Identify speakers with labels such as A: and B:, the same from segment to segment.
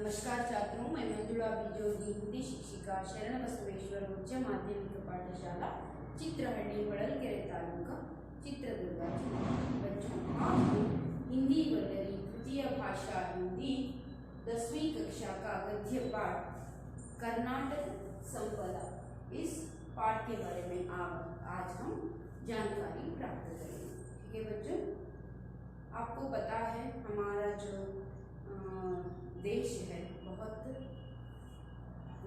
A: नमस्कार छात्रों, मैं मंजुला बिजोगी, हिंदी शिक्षिका, शरण बसवेश्वर उच्च माध्यमिक पाठशाला चित्रहಳ್ಳಿ ಹೊಳಲ್ಕೆರೆ तालुका चित्रदुर्ग। बच्चों, आज हम हिंदी वल्लरी तृतीय भाषा हिंदी 10वीं कक्षा का गद्य पाठ कर्नाटक संपदा, इस पाठ के बारे में आज हम जानकारी प्राप्त करेंगे। ठीक है बच्चों, आपको पता है हमारा जो देश है बहुत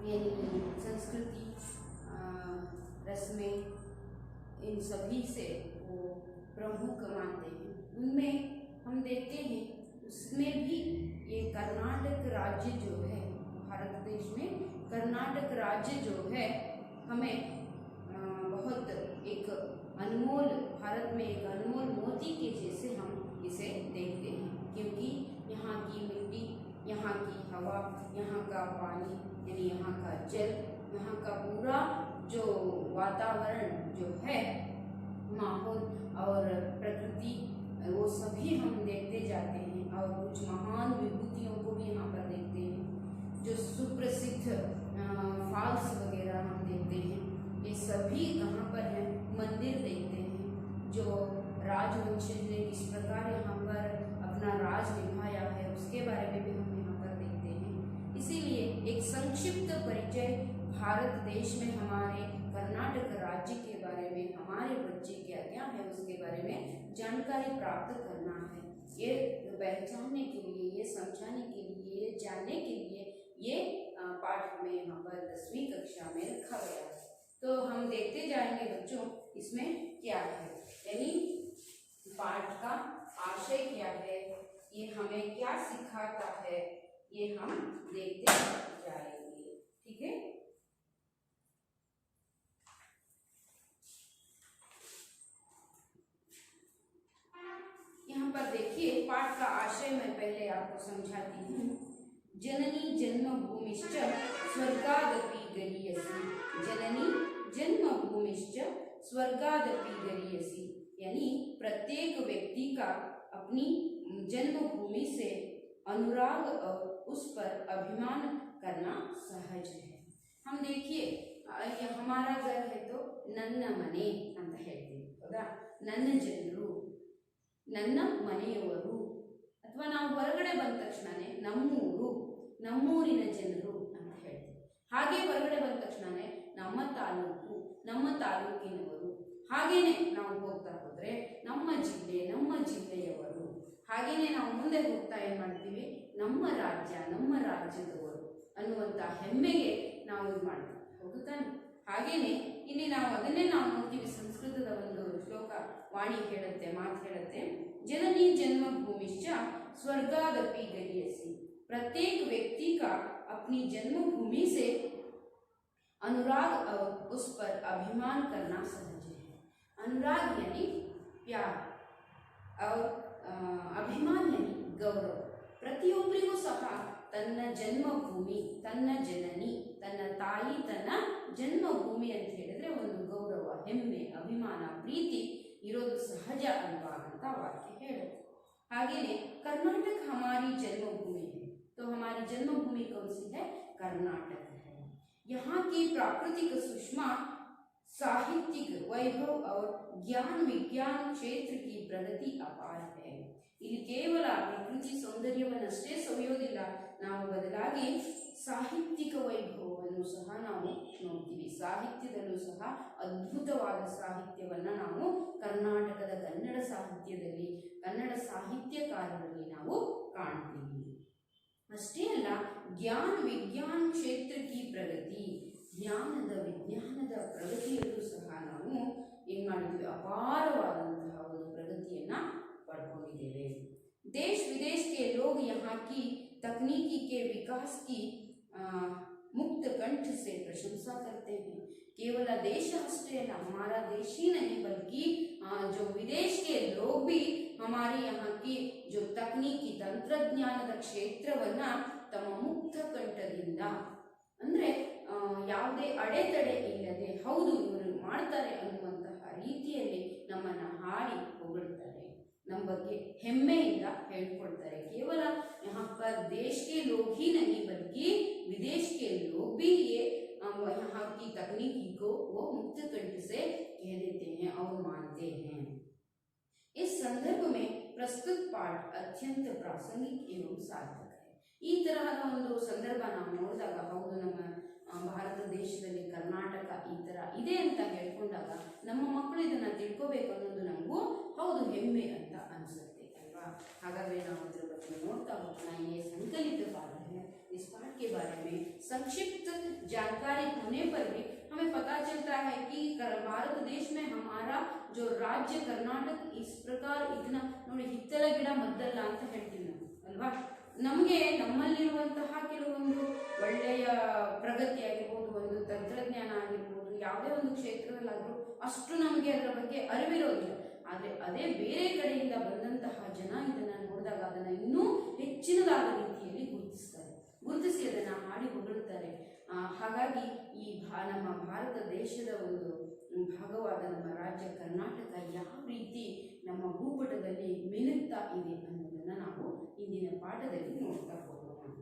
A: यानी संस्कृति, रस्में, इन सभी से वो प्रमुख मानते हैं। उनमें हम देखते हैं उसमें भी ये कर्नाटक राज्य जो है, भारत देश में कर्नाटक राज्य जो है हमें बहुत एक अनमोल, भारत में एक अनमोल मोती के जैसे हम इसे देखते हैं, क्योंकि यहाँ की मिट्टी, यहाँ की हवा, यहाँ का पानी यानी यहाँ का जल, यहाँ का पूरा जो वातावरण जो है, माहौल और प्रकृति, वो सभी हम देखते जाते हैं और कुछ महान विभूतियों को भी यहाँ पर देखते हैं। जो सुप्रसिद्ध फॉल्स वगैरह हम देखते हैं, ये सभी कहाँ पर है, मंदिर देखते हैं। जो राजवंशज ने किस प्रकार यहाँ पर अपना राज निभाया है उसके बारे में भी हम यहाँ पर देखते हैं। इसीलिए एक संक्षिप्त परिचय भारत देश में हमारे कर्नाटक राज्य के बारे में हमारे बच्चे क्या क्या है उसके बारे में जानकारी प्राप्त करना है। ये पहचानने के लिए, ये समझाने के लिए, ये जानने के लिए ये पाठ हमें यहाँ पर 10वीं कक्षा में रखा गया है। तो हम देखते जाएंगे बच्चों इसमें क्या है, यानी पाठ का आशय क्या है, ये हमें क्या सिखाता है, ये हम देखते जाएंगे। ठीक है, यहाँ पर देखिए पाठ का आशय मैं पहले आपको समझाती हूँ। जननी जन्मभूमिश्च स्वर्गादपि गरीयसी, जननी जन्मभूमिश्च स्वर्गादपि गरीयसी, यानी प्रत्येक व्यक्ति का अपनी जन्मभूमि से अनुराग और उस पर अभिमान करना सहज है। हम देखिए हमारा घर है तो नन्न मने ಅಂತ ಹೇಳ್ತೀವಿ, ಹೌದಾ? ನನ್ನ ಜನರು, ನನ್ನ ಮನೆಯವರು, ಅಥವಾ ನಾವು ಹೊರಗಡೆ ಬಂದ ತಕ್ಷಣನೇ ನಮ್ಮೂರು, ನಮ್ಮೂರಿನ ಜನರು ಅಂತ ಹೇಳ್ತೀವಿ. ಹಾಗೆ ಹೊರಗಡೆ ಬಂದ ತಕ್ಷಣನೇ ನಮ್ಮ ತಾಲೂಕು, ನಮ್ಮ ತಾಲೂಕಿನವರು, ಹಾಗೇನೆ ನಾವು ಹೋಗ್ತಾ ಹೋದ್ರೆ ನಮ್ಮ ಜಿಲ್ಲೆ, ನಮ್ಮ ಜಿಲ್ಲೆಯವರು, ಹಾಗೇನೆ ನಾವು ಮುಂದೆ ಹೋಗ್ತಾ ಏನ್ ಮಾಡ್ತೀವಿ, ನಮ್ಮ ರಾಜ್ಯ, ನಮ್ಮ ರಾಜ್ಯದವರು ಅನ್ನುವಂಥ ಹೆಮ್ಮೆಗೆ ನಾವು ಇದು ಮಾಡ್ತೀವಿ, ಹೌದು ತಾನೆ? ಹಾಗೇನೆ ಇಲ್ಲಿ ನಾವು ಅದನ್ನೇ ನಾವು ನೋಡ್ತೀವಿ, ಸಂಸ್ಕೃತದ ಒಂದು ಶ್ಲೋಕ ವಾಣಿ ಹೇಳುತ್ತೆ, ಮಾತು ಹೇಳುತ್ತೆ, जननी जन्मभूमिश्च स्वर्गादपि गरीयसी, प्रत्येक व्यक्ति का अपनी जन्मभूमि से अनुराग और उस पर अभिमान करना सहज है। अनुराग यानी प्यार और अभिमान यानी गौरव। ಪ್ರತಿಯೊಬ್ಬರಿಗೂ ಸಹ ತನ್ನ ಜನ್ಮಭೂಮಿ, ತನ್ನ ಜನನಿ, ತನ್ನ ತಾಯಿ, ತನ್ನ ಜನ್ಮಭೂಮಿ ಅಂತ ಹೇಳಿದ್ರೆ ಒಂದು ಗೌರವ, ಹೆಮ್ಮೆ, ಅಭಿಮಾನ, ಪ್ರೀತಿ ಇರೋದು ಸಹಜ ಅಲ್ವಾ ಅಂತ ವಾಕ್ಯ ಹೇಳುತ್ತೆ। ಹಾಗೇನೆ कर्नाटक हमारी जन्मभूमि है, तो हमारी जन्मभूमि कौन सी है? कर्नाटक है। यहाँ की प्राकृतिक सुषमा, साहित्यिक वैभव और ज्ञान विज्ञान क्षेत्र की प्रगति अपार है। ಇಲ್ಲಿ ಕೇವಲ ಪ್ರಕೃತಿ ಸೌಂದರ್ಯವನ್ನಷ್ಟೇ ಸವಿಯೋದಿಲ್ಲ, ನಾವು ಬದಲಾಗಿ ಸಾಹಿತ್ಯಿಕ ವೈಭವವನ್ನು ಸಹ ನಾವು ನೋಡ್ತೀವಿ. ಸಾಹಿತ್ಯದಲ್ಲೂ ಸಹ ಅದ್ಭುತವಾದ ಸಾಹಿತ್ಯವನ್ನು ನಾವು ಕರ್ನಾಟಕದ ಕನ್ನಡ ಸಾಹಿತ್ಯದಲ್ಲಿ, ಕನ್ನಡ ಸಾಹಿತ್ಯಕಾರರಲ್ಲಿ ನಾವು ಕಾಣ್ತೀವಿ. ಅಷ್ಟೇ ಅಲ್ಲ, ಜ್ಞಾನ ವಿಜ್ಞಾನ ಕ್ಷೇತ್ರಕ್ಕೆ ಪ್ರಗತಿ, ಜ್ಞಾನದ ವಿಜ್ಞಾನದ ಪ್ರಗತಿಯಲ್ಲೂ ಸಹ ನಾವು ಏನು ಮಾಡಿದ್ವಿ, ಅಪಾರವಾದಂತಹ ಒಂದು ಪ್ರಗತಿಯನ್ನ पढ़े। देश विदेश के लोग यहाँ की तकनीकी के विकास की मुक्त कंठ से प्रशंसा करते हैं। केवल देश अಷ್ಟೇ ಅಲ್ಲ, हमारा देश ही नहीं बल्कि जो विदेश के लोग भी हमारे यहाँ की जो तकनीकी ತಂತ್ರಜ್ಞಾನದ ಕ್ಷೇತ್ರವನ್ನ ತಮ್ಮ ಮುಕ್ತ ಕಂಠದಿಂದ, ಅಂದ್ರೆ ಯಾವುದೇ ಅಡೆತಡೆ ಇಲ್ಲದೆ ಹೌದು ಇವರು ಮಾಡ್ತಾರೆ ಅನ್ನುವಂತಹ ರೀತಿಯಲ್ಲಿ ನಮ್ಮನ್ನ ಹಾಡಿ ಹೊಗಳ್ತಾರೆ, ನಮ್ಮ ಬಗ್ಗೆ ಹೆಮ್ಮೆಯಿಂದ ಹೇಳ್ಕೊಳ್ತಾರೆ। केवल यहाँ पर देश के लोग ही नहीं बल्कि विदेश के लोग भी ये यहाँ की तकनीकी को वो मुक्त कंठ से कह देते हैं और मानते हैं। इस संदर्भ में प्रस्तुत पाठ अत्यंत प्रासंगिक एवं सार्थक है। ಈ ತರಹದ ಒಂದು ಸಂದರ್ಭ ನಾವು ನೋಡಿದಾಗ ಹೌದು ನಮ್ಮ ಭಾರತ ದೇಶದಲ್ಲಿ ಕರ್ನಾಟಕ ಈ ತರ ಇದೆ ಅಂತ ಹೇಳ್ಕೊಂಡಾಗ ನಮ್ಮ ಮಕ್ಕಳು ಇದನ್ನ ತಿಳ್ಕೋಬೇಕು ಅನ್ನೋದು ನಮಗೂ ಹೌದು ಹೆಮ್ಮೆ ಅಂತ ಅನಿಸುತ್ತೆ ಅಲ್ವಾ। ಹಾಗಾದ್ರೆ ನಾವು ಇದ್ರ ಬಗ್ಗೆ ನೋಡ್ತಾ ಹೋಗೋಣ। ये संकलित पाठ है। इस पाठ के बारे में संक्षिप्त जानकारी होने पर भी हमें पता चलता है कि भारत देश में हमारा जो राज्य कर्नाटक इस प्रकार इतना ನೋಡಿ ಹಿತ್ತಲ ಗಿಡ ಮದ್ದಲ್ಲ ಅಂತ ಹೇಳ್ತೀವಿ ನಾವು ಅಲ್ವಾ। ನಮಗೆ ನಮ್ಮಲ್ಲಿರುವಂತಹ ಕೆಲವೊಂದು ಒಳ್ಳೆಯ ಪ್ರಗತಿ ಆಗಿರ್ಬೋದು, ಒಂದು ತಂತ್ರಜ್ಞಾನ ಆಗಿರ್ಬೋದು, ಯಾವುದೇ ಒಂದು ಕ್ಷೇತ್ರದಲ್ಲಾದರೂ ಅಷ್ಟು ನಮಗೆ ಅದರ ಬಗ್ಗೆ ಅರಿವಿರೋದಿಲ್ಲ। ಆದರೆ ಅದೇ ಬೇರೆ ಕಡೆಯಿಂದ ಬಂದಂತಹ ಜನ ಇದನ್ನ ನೋಡಿದಾಗ ಅದನ್ನ ಇನ್ನೂ ಹೆಚ್ಚಿನದಾದ ರೀತಿಯಲ್ಲಿ ಗುರುತಿಸಿ ಅದನ್ನ ಹಾಡಿ ಹೊಗಳುತ್ತಾರೆ। ಹಾಗಾಗಿ ಈ ನಮ್ಮ ಭಾರತ ದೇಶದ ಒಂದು ಭಾಗವಾದ ನಮ್ಮ ರಾಜ್ಯ ಕರ್ನಾಟಕ ಯಾವ ರೀತಿ ನಮ್ಮ ಭೂಪಟದಲ್ಲಿ ಮಿನುಗ್ತಾ ಇದೆ ಅನ್ನೋದನ್ನ ನಾವು ಇಂದಿನ ಪಾಠದಲ್ಲಿ ನೋಡ್ತಾ ಹೋಗೋಣ।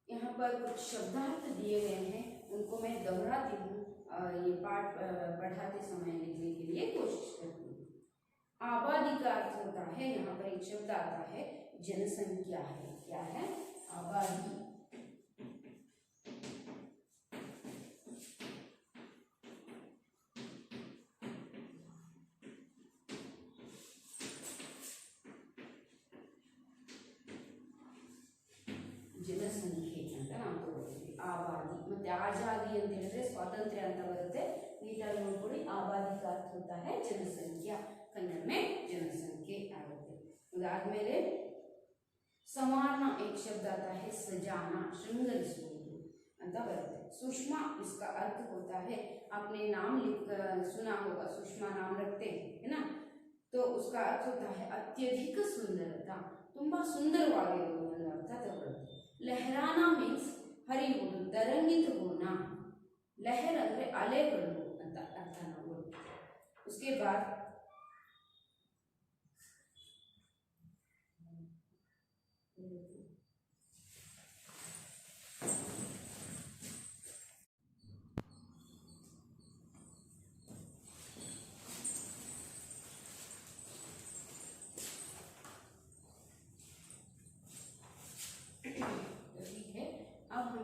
A: यहाँ पर कुछ शब्दार्थ दिए गए हैं, उनको मैं दोहराती हूँ। ये पाठ पढ़ाते समय लिखने के लिए कोशिश करती हूँ। आबादी का अर्थ होता है, यहाँ पर एक शब्द आता है जनसंख्या है। क्या है? आबादी। ಜನಸಂಖ್ಯೆ ಅಂತ ನಾವು ತಗೊಳ್ತೀವಿ। ಆಬಾದಿ ಮತ್ತೆ ಆಜಾದಿ ಅಂತ ಹೇಳಿದ್ರೆ ಸ್ವಾತಂತ್ರ್ಯ ಅಂತ ಬರುತ್ತೆ, ನೀಟಾಗಿ ನೋಡ್ಕೊಳ್ಳಿ। आबादी का अर्थ होता है जनसंख्या, कन्नड़ में जनसंख्ये आಗುತ್ತೆ। ಅದಾದ್ಮೇಲೆ संवारना एक शब्द आता है सजाना, श्रृंगरिಸುವುದು ಅಂತ ಬರುತ್ತೆ। सुषमा इसका अर्थ होता है, आपने नाम सुना होगा, सुषमा नाम रखते हैं है ना, तो उसका अर्थ होता है अत्यधिक सुंदरता, ತುಂಬಾ ಸುಂದರವಾಗಿರುವುದು ಅನ್ನೋ ಅರ್ಥ ತಗೊಳ್ಳುತ್ತೆ। लहराना मीन्स ಹರಿಯುವುದು, तरंगित होना। लहर ಅಂದ್ರೆ ಅಲೆಗಳು ಅಂತ ಅರ್ಥ ನಾವು। उसके बाद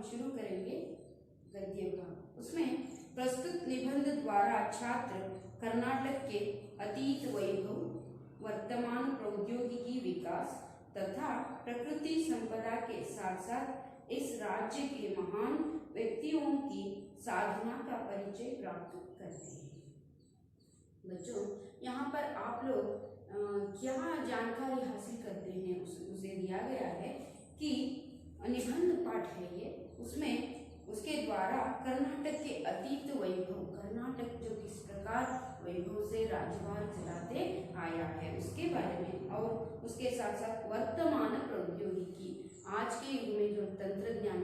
A: शुरू करेंगे गद्य भाग। उसमें प्रस्तुत निबंध द्वारा छात्र कर्नाटक के अतीत वैभव, वर्तमान प्रौद्योगिकी विकास तथा प्रकृति संपदा के साथ साथ इस राज्य के महान व्यक्तियों की साधना का परिचय प्राप्त करते हैं। बच्चों, यहाँ पर आप लोग क्या जानकारी हासिल करते हैं उसे दिया गया है कि निबंध पाठ है ये, उसमें उसके द्वारा कर्नाटक के अतीत वैभव, कर्नाटक जो किस प्रकार वैभव से राज्यभार चलाते आया है उसके बारे में, और उसके साथ साथ वर्तमान प्रौद्योगिकी, आज के युग में जो तंत्रज्ञान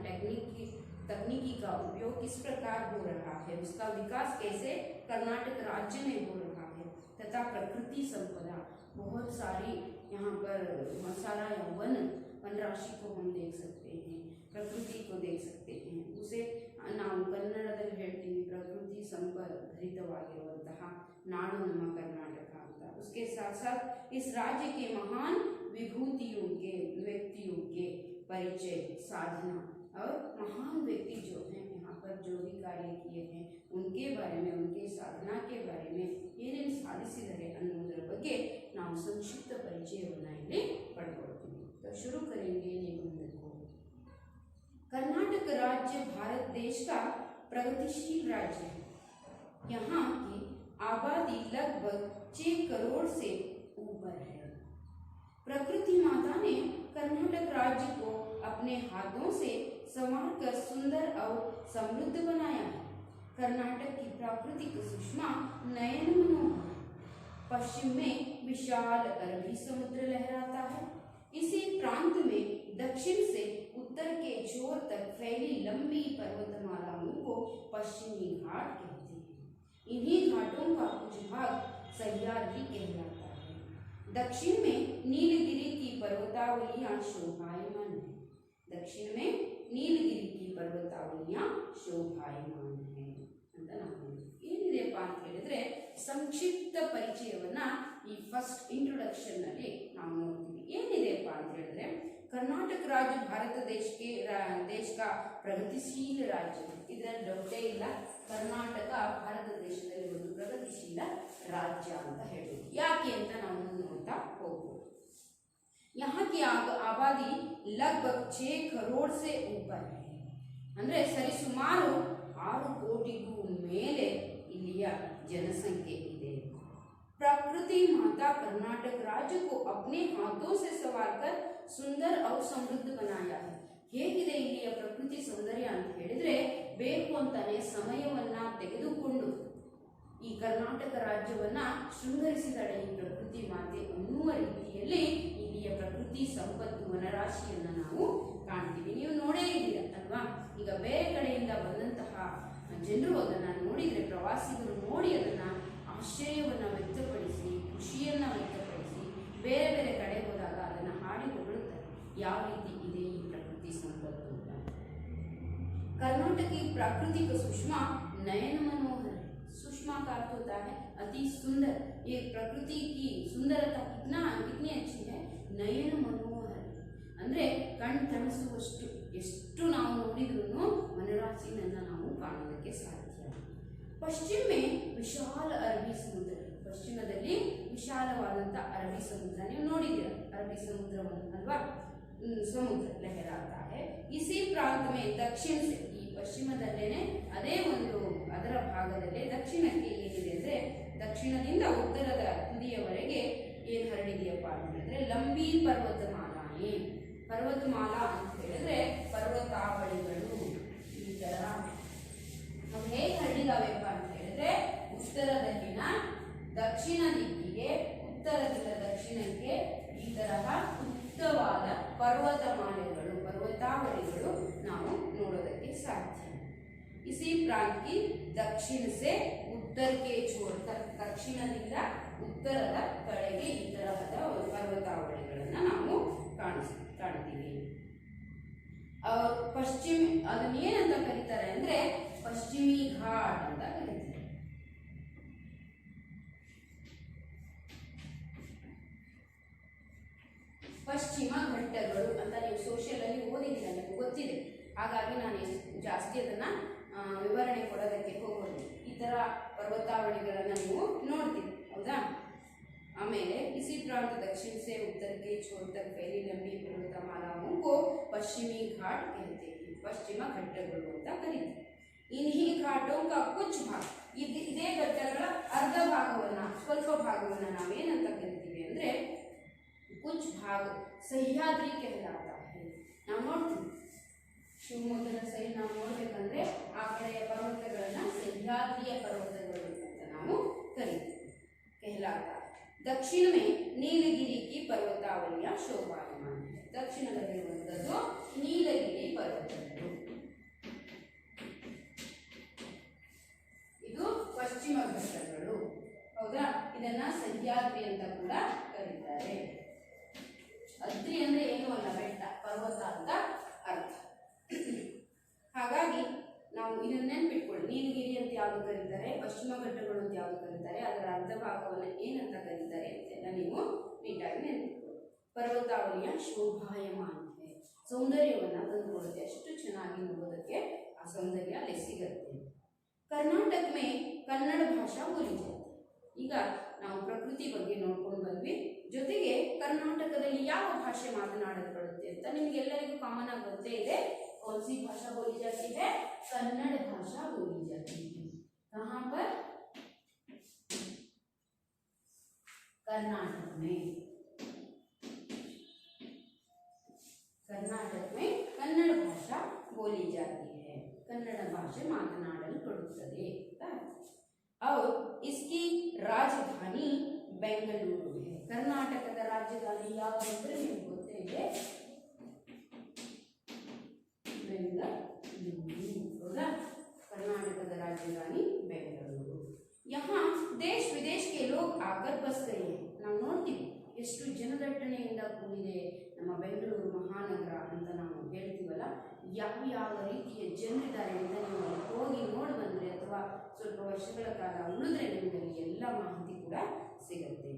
A: तकनीकी का उपयोग किस प्रकार हो रहा है, उसका विकास कैसे कर्नाटक राज्य में हो रहा है, तथा प्रकृति संपदा, बहुत सारी यहाँ पर मसाला या वन राशि को हम देख सकते हैं, प्रकृति को देख सकते हैं। उसे ನಾವು ಕನ್ನಡದಲ್ಲಿ ಹೇಳ್ತೀವಿ ಪ್ರಕೃತಿ ಸಂಪದರಿತವಾಗಿರುವಂತಹ ನಾಡು ನಮ್ಮ ಕರ್ನಾಟಕ ಅಂತ। उसके साथ साथ इस राज्य के महान विभूतियों के व्यक्तियों के परिचय, साधना, और महान व्यक्ति जो हैं यहाँ पर जो भी कार्य किए हैं उनके बारे में, उनके साधना के बारे में ಏನೇನು ಸಾಧಿಸಿದ್ದಾರೆ ಅನ್ನೋದರ ಬಗ್ಗೆ ನಾವು ಸಂಕ್ಷಿಪ್ತ ಪರಿಚಯವನ್ನು ಇಲ್ಲಿ ಪಡ್ಕೊಳ್ತೀವಿ। तो शुरू करेंगे निबंध को। कर्नाटक राज्य भारत देश का प्रगतिशील राज्य है। यहाँ की आबादी लगभग 6 करोड़ से ऊपर है। प्रकृति माता ने कर्नाटक राज्य को अपने हाथों से संवारकर सुंदर और समृद्ध बनाया है। कर्नाटक की प्राकृतिक सुषमा नयन मनोहर। पश्चिम में विशाल अरबी समुद्र लहराता है। इसी प्रांत में दक्षिण से उत्तर के छोर तक फैली लंबी पर्वतमालाओं को पश्चिमी घाट कहते हैं। इन्हीं घाटों का कुछ भाग सह्याद्री कहलाता है। दक्षिण में नीलगिरी की पर्वतावलियां शोभायमान है। दक्षिण में ನೀಲಗಿರಿ की पर्वतावलियां ಶೋಭಾಯಮಾನ है ಅಂತ ನಾವು ಏನಿದೆಪ್ಪ ಅಂತ ಹೇಳಿದ್ರೆ ಸಂಕ್ಷಿಪ್ತ ಪರಿಚಯವನ್ನ ಈ ಫಸ್ಟ್ ಇಂಟ್ರೊಡಕ್ಷನ್ ನಲ್ಲಿ ನಾವು ನೋಡ್ತೀವಿ. ಏನಿದೆಪ್ಪ ಅಂತ ಹೇಳಿದ್ರೆ कर्नाटक राज्य भारत देश का प्रगतिशील राज्य है. ಇದರಲ್ಲಿ ಡೌಟೇ ಇಲ್ಲ, ಕರ್ನಾಟಕ ಭಾರತ ದೇಶದಲ್ಲಿ ಒಂದು ಪ್ರಗತಿಶೀಲ ರಾಜ್ಯ ಅಂತ ಹೇಳಬಹುದು. ಯಾಕೆ ಅಂತ ನಾವು ನೋಡ್ತಾ ಹೋಗ್ಬೋದು. यहाँ की आबादी लगभग 6 करोड़ से ऊपर है. ಅಂದ್ರೆ ಸರಿಸುಮಾರು 6 ಕೋಟಿಗೂ ಮೇಲೆ ಇಲ್ಲಿಯ ಜನಸಂಖ್ಯೆ ಇದೆ. प्रकृति माता कर्नाटक राज्य को अपने हाथों से संवार कर सुंदर और समृद्ध बनाया है. ಹೇಗಿದೆ ಇಲ್ಲಿಯ ಪ್ರಕೃತಿ ಸೌಂದರ್ಯ ಅಂತ ಹೇಳಿದ್ರೆ ಬೇಕು ಅಂತಾನೆ ಸಮಯವನ್ನ ತೆಗೆದುಕೊಂಡು ಈ ಕರ್ನಾಟಕ ರಾಜ್ಯವನ್ನ ಶೃಂಗರಿಸಿದಳೆ ಈ ಪ್ರಕೃತಿ ಮಾತೆ ಅನ್ನುವ ರೀತಿಯಲ್ಲಿ ಇಲ್ಲಿಯ ಪ್ರಕೃತಿ ಸಂಪತ್ತು ವನರಾಶಿಯನ್ನ ನಾವು ಕಾಣ್ತೀವಿ. ನೀವು ನೋಡೇ ಇದ್ದೀರಾ ಅಲ್ವಾ? ಈಗ ಬೇರೆ ಕಡೆಯಿಂದ ಬಂದಂತಹ ಜನರು ಅದನ್ನ ನೋಡಿದ್ರೆ, ಪ್ರವಾಸಿಗರು ನೋಡಿ ಅದನ್ನ ಆಶ್ಚರ್ಯವನ್ನ ವ್ಯಕ್ತಪಡಿಸಿ, ಖುಷಿಯನ್ನ ವ್ಯಕ್ತಪಡಿಸಿ ಬೇರೆ ಬೇರೆ ಕಡೆ ಹೋದಾಗ ಅದನ್ನ ಹಾಡಿ ಹೊಗಳುತ್ತಾರೆ. ಯಾವ ರೀತಿ ಇದೆ ಈ ಪ್ರಕೃತಿ ಸಂಪತ್ತು ಅಂತ. कर्नाटक की प्राकृतिक सुषमा नयन मनोहर. सुषमा का अर्थ होता है अति सुंदर. ये प्रकृति की सुंदरता कितनी अच्छी है. नयन मनोहर ಅಂದ್ರೆ ಕಣ್ ತಣಿಸುವಷ್ಟು, ಎಷ್ಟು ನಾವು ನೋಡಿದ್ರೂ ವನರಾಶಿಯನ್ನ ನಾವು ಕಾಣೋದಕ್ಕೆ ಸಾಧ್ಯ. ಪಶ್ಚಿಮ ವಿಶಾಲ ಅರಬ್ಬಿ ಸಮುದ್ರ. ಪಶ್ಚಿಮದಲ್ಲಿ ವಿಶಾಲವಾದಂತ ಅರಬ್ಬಿ ಸಮುದ್ರ ನೀವು ನೋಡಿದ್ದೀರ. ಅರಬ್ಬಿ ಸಮುದ್ರವನ್ನು ಅಲ್ವಾ, ಸಮುದ್ರ ಲಹರಾತಾ है. इसी प्रांत में दक्षिण से, ಈ ಪಶ್ಚಿಮದಲ್ಲೇನೆ ಅದೇ ಒಂದು ಅದರ ಭಾಗದಲ್ಲೇ ದಕ್ಷಿಣಕ್ಕೆ ಏನಿದೆ ಅಂದ್ರೆ ದಕ್ಷಿಣದಿಂದ ಉತ್ತರದ ತುದಿಯವರೆಗೆ ಏನು ಹರಡಿದೆಯಪ್ಪ ಅಂತ ಹೇಳಿದ್ರೆ ಲಂಬಿ ಪರ್ವತಮಾಲಾನೆ. ಪರ್ವತಮಾಲಾ ಅಂತ ಹೇಳಿದ್ರೆ ಪರ್ವತಾವಳಿಗಳು. ಈ ತರ ನಾವು ಹೇಗೆ ಹರಡಿದಾವೆಪ್ಪ ಅಂತ ಹೇಳಿದ್ರೆ ಉತ್ತರದಲ್ಲಿನ ದಕ್ಷಿಣ ದಿಕ್ಕಿಗೆ, ಉತ್ತರದಿಂದ ದಕ್ಷಿಣಕ್ಕೆ ಈ ತರಹ ಉದ್ದವಾದ ಪರ್ವತಮಾಲೆಗಳು, ಪರ್ವತಾವಳಿಗಳು ನಾವು ನೋಡೋದಕ್ಕೆ ಸಾಧ್ಯ. इसी प्रांत की दक्षिण से उत्तर के छोर तक, ದಕ್ಷಿಣದಿಂದ ಉತ್ತರದ ಕಡೆಗೆ ಈ ತರಹದ ಪರ್ವತಾವಳಿಗಳನ್ನ ನಾವು ಕಾಣ್ತೀವಿ. ಪಶ್ಚಿಮ ಅದನ್ನ ಏನಂತ ಕರೀತಾರೆ ಅಂದ್ರೆ ಪಶ್ಚಿಮಿ ಘಾಟ್ ಅಂತ ಕರೀತಾರೆ. ಪಶ್ಚಿಮ ಘಟ್ಟಗಳು ಅಂತ ನೀವು ಸೋಷಿಯಲ್ ಅಲ್ಲಿ ಓದಿದ್ದೀರ, ನಿಮಗೆ ಗೊತ್ತಿದೆ. ಹಾಗಾಗಿ ನಾನು ಜಾಸ್ತಿ ಅದನ್ನ ವಿವರಣೆ ಕೊಡೋದಕ್ಕೆ ಹೋಗೋದು. ಈ ತರ ಪರ್ವತಾವಳಿಗಳನ್ನ ನೀವು ನೋಡ್ತೀವಿ, ಹೌದಾ? ಆಮೇಲೆ इसी प्रांत दक्षिण से उत्तर के छोर तक फैली लंबी पर्वतमालाओं को पश्चिमी घाट कहते हैं. ಪಶ್ಚಿಮ ಘಟ್ಟಗಳು ಅಂತ ಕರೀತಾರೆ. इन्हीं घाटों का कुछ भाग, ಇದೇ ಘಟ್ಟಗಳ ಅರ್ಧ ಭಾಗವನ್ನ, ಸ್ವಲ್ಪ ಭಾಗವನ್ನ ನಾವೇನಂತ ಕರಿತೀವಿ ಅಂದ್ರೆ कुछ भाग सह्याद्री कहलाता है. ನಾವು ನೋಡ್ತೀವಿ ಶಿವಮೊಗ್ಗದ ಸೈಡ್ ನಾವು ನೋಡ್ಬೇಕಂದ್ರೆ ಆ ಕಡೆಯ ಪರ್ವತಗಳನ್ನ ಸಹ್ಯಾದ್ರಿಯ ಪರ್ವತಗಳು ಅಂತ ನಾವು ಕರೀತೀವಿ, कहलाता है. दक्षिण में नीलगिरी की पर्वतावलियां शोभायमान है. ದಕ್ಷಿಣದಲ್ಲಿರುವಂತದ್ದು ನೀಲಗಿರಿ ಪರ್ವತಗಳು. ಇದು ಪಶ್ಚಿಮ ಘಟ್ಟಗಳು, ಹೌದಾ? ಇದನ್ನ ಸಹ್ಯಾದ್ರಿ ಅಂತ ಕೂಡ ಕರೀತಾರೆ. ಅದ್ರಿ ಅಂದ್ರೆ ಏನು ಅಲ್ಲ, ಬೆಟ್ಟ, ಪರ್ವತ ಅಂತ ಅರ್ಥ. ಹಾಗಾಗಿ ನಾವು ಇದನ್ನ ನೆನ್ಪಿಟ್ಕೊಳ್ಳಿ. ನೀಲಗಿರಿ ಅಂತ ಯಾವ್ದು ಕರೀತಾರೆ, ಪಶ್ಚಿಮ ಘಟ್ಟಗಳು ಅಂತ ಯಾವ್ದು ಕರೀತಾರೆ, ಅದರ ಅರ್ಧ ಭಾಗವನ್ನು ಏನಂತ ಕರೀತಾರೆ ಅಂತೆಲ್ಲ ನೀವು ನೀಟಾಗಿ ನೆನ್ಪಿಟ್ಕೊಳ್ಳಿ. ಪರ್ವತಾವಲಿಯ ಶೋಭಾಯಮಾನ है. ಸೌಂದರ್ಯವನ್ನ ತಂದುಕೊಳ್ಳುತ್ತೆ, ಅಷ್ಟು ಚೆನ್ನಾಗಿ ನೋಡೋದಕ್ಕೆ ಆ ಸೌಂದರ್ಯ ಅಲ್ಲಿ ಸಿಗುತ್ತೆ. ಕರ್ನಾಟಕ ಮೇ ಕನ್ನಡ ಭಾಷಾ ಬೋಲಿ ಜಾತಿ. ಈಗ ನಾವು ಪ್ರಕೃತಿ ಬಗ್ಗೆ ನೋಡ್ಕೊಂಡು ಬಂದ್ವಿ, ಜೊತೆಗೆ ಕರ್ನಾಟಕದಲ್ಲಿ ಯಾವ ಭಾಷೆ ಮಾತನಾಡಲ್ಪಡುತ್ತೆ ಅಂತ ನಿಮಗೆಲ್ಲರಿಗೂ ಕಾಮನ್ ಆಗಿ ಗೊತ್ತೇ ಇದೆ. कौन सी भाषा बोली जाती है? कन्नड़ भाषा बोली जाती है. कहाँ पर? कर्नाटक में. कर्नाटक में कन्नड़ भाषा बोली जाती है. कन्नड़ भाषे मातनाडल्पडुत्तदे. और इसकी राजधानी बेंगलुरु है. कर्नाटकದ ರಾಜಧಾನಿ ಯಾವುದು ಅಂದ್ರೆ ನಿಮಗೆ ಗೊತ್ತೇ ಇದೆ, बेंगलुरु. कर्नाटकದ राजधानी बेंगलुरु. यहाँ देश विदेश के लोग आकर बस गए हैं. ನಾವು ನೋಡ್ತೀವಿ ಎಷ್ಟು ಜನದಟ್ಟಣೆಯಿಂದ ಕೂಡಿದೆ ನಮ್ಮ ಬೆಂಗಳೂರು ಮಹಾನಗರ ಅಂತ ನಾವು ಹೇಳ್ತೀವಲ್ಲ, ಯಾವ ರೀತಿಯ ಜನರಿದ್ದಾರೆ ಅಂತ ನೀವು ಹೋಗಿ ನೋಡಿ ಬಂದರೆ ಅಥವಾ ಸ್ವಲ್ಪ ವರ್ಷಗಳ ಕಾಲ ಉಳಿದ್ರೆ ನಿಮಗೆ ಎಲ್ಲ ಮಾಹಿತಿ ಕೂಡ ಸಿಗುತ್ತೆ.